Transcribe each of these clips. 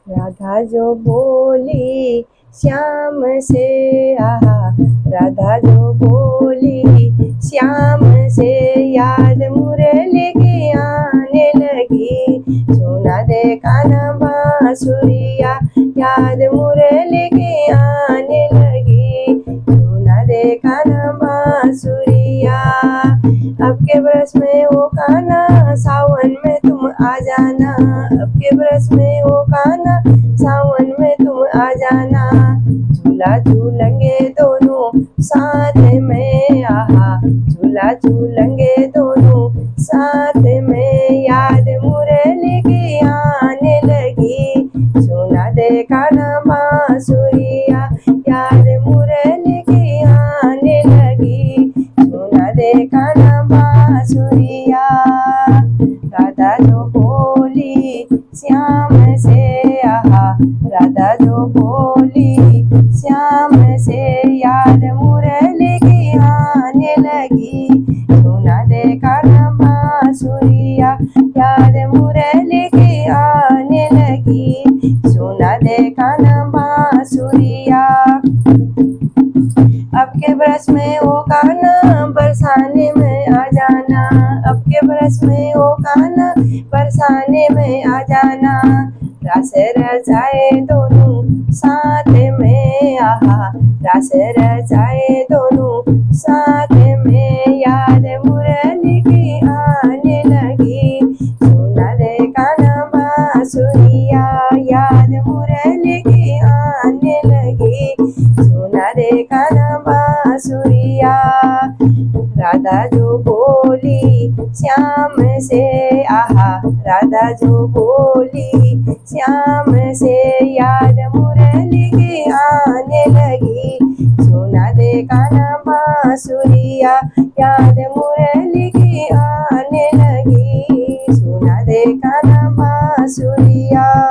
राधा जो बोली श्याम से, आहा राधा जो बोली श्याम से, याद मुरली की आने लगी। सुना दे कान्हा बांसुरिया, याद मुरली की आने लगी। सुना दे कान्हा बांसुरिया। अब के बरस में वो कान्हा, सावन में तुम आ जाना। अब के बरस में वो कान्हा, सावन में तुम आ जाना। झूला झूलेंगे दोनों साथ में, आहा झूला झूलेंगे दोनों साथ में, याद मुरली की आने लगी। सुना दे कान्हा बांसुरिया, याद मुरली की आने लगी। सुना दे कान्हा बांसुरिया। राधा जो बोली श्याम से, आहा राधा जो बोली श्याम से, याद मुरली की आने लगी। सुना दे कान्हा बांसुरिया, याद मुरली की आने लगी। सुना दे कान्हा बांसुरिया। अब के बरस में वो कान्हा, बरसाने में आ जाना। अब के बरस में वो कान्हा, बरसाने में आ जाना। रास रचाए दोनों साथ में, आहा रास रचाए दोनों साथ में, याद मुरली की आने लगी। सुना दे कान्हा बांसुरिया, याद मुरली की आने लगी। सुना दे कान्हा बांसुरिया। राधा जो बोली श्याम से, आहा राधा जो बोली श्याम से, याद मुरली की आने लगी। सुना दे कान्हा बांसुरिया, याद मुरली की आने लगी। सुना दे कान्हा बांसुरिया।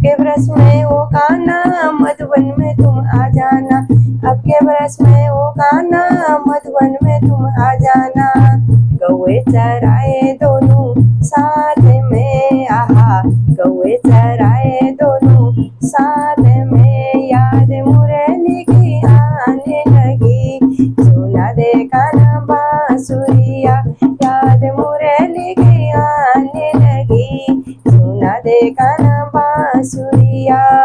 के बरस में वो कान्हा, मधुवन में तुम आ जाना। अब के बरस में वो कान्हा, मधुवन में तुम आ जाना। गौए चराए दोनों साथ में, आहा गौए चराए दोनों साथ में, याद मुरली की आने लगी। सुना दे कान्हा बांसुरिया, याद मुरली की आने लगी। सुना दे कान्हा बांसुरिया।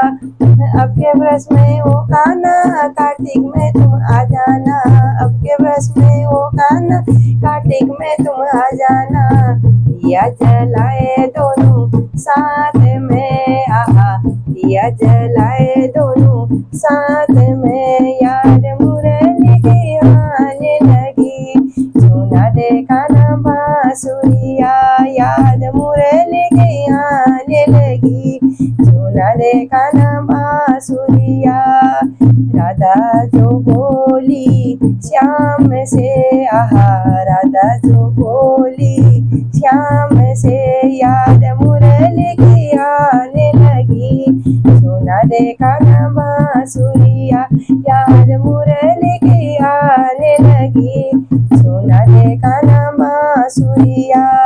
अब के बरस में वो कान्हा, कार्तिक में तुम आ जाना। अब के बरस में वो कान्हा, कार्तिक में तुम आ जाना। दिया जलाए दोनों साथ में, आहा दिया जलाए दोनों साथ में, याद मुरली की आने लगी। सुना दे कान्हा बांसुरिया, याद मुरली की आने लगी। सुना दे कान्हा बांसुरिया। राधा जो बोली श्याम से, आहा राधा जो बोली श्याम से, याद मुरली की आने लगी। सुना दे कान्हा बांसुरिया, याद मुरली की आने लगी। सुना दे कान्हा बांसुरिया।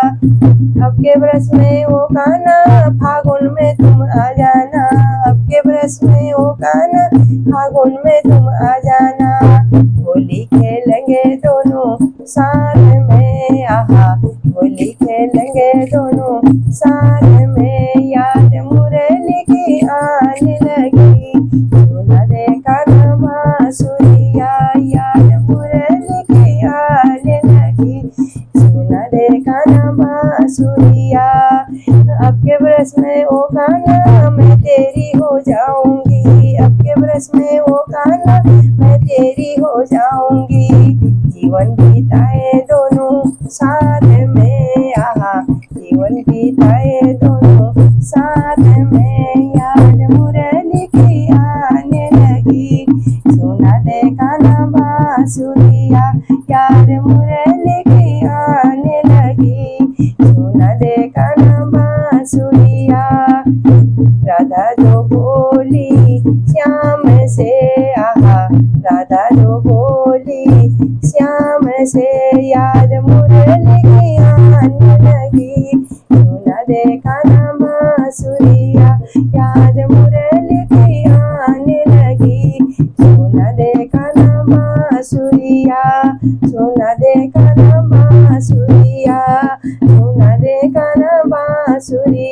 अब के बरस में वो कान्हा, फागुन में तुम आ जाना। अब के बरस में वो कान्हा, फागुन में तुम आ जाना। होली खेलेंगे दोनों साथ में, आहा होली खेलेंगे दोनों साथ में, याद मुरली की आने लगी। सुना दे कान्हा बांसुरिया, याद मुरली की आने लगी। सुना दे कान्हा बांसुरिया। अब के बरस में वो कान्हा, मैं तेरी हो जाऊंगी। अब के बरस में वो कान्हा, मैं तेरी हो जाऊंगी। जीवन बिताए दोनों साथ में, आहा जीवन बिताए दोनों साथ में, याद मुरली की आने लगी। सुना दे कान्हा बांसुरिया, याद मुरली की आने लगी। सुना दे कान्हा बांसुरिया। राधा जो बोली श्याम से, आहा राधा जो बोली श्याम से, याद मुरली की आने लगी। सुना दे कान्हा बांसुरिया। बांसुरिया, सुना दे कान्हा बांसुरिया, सुना दे कान्हा बांसुरिया।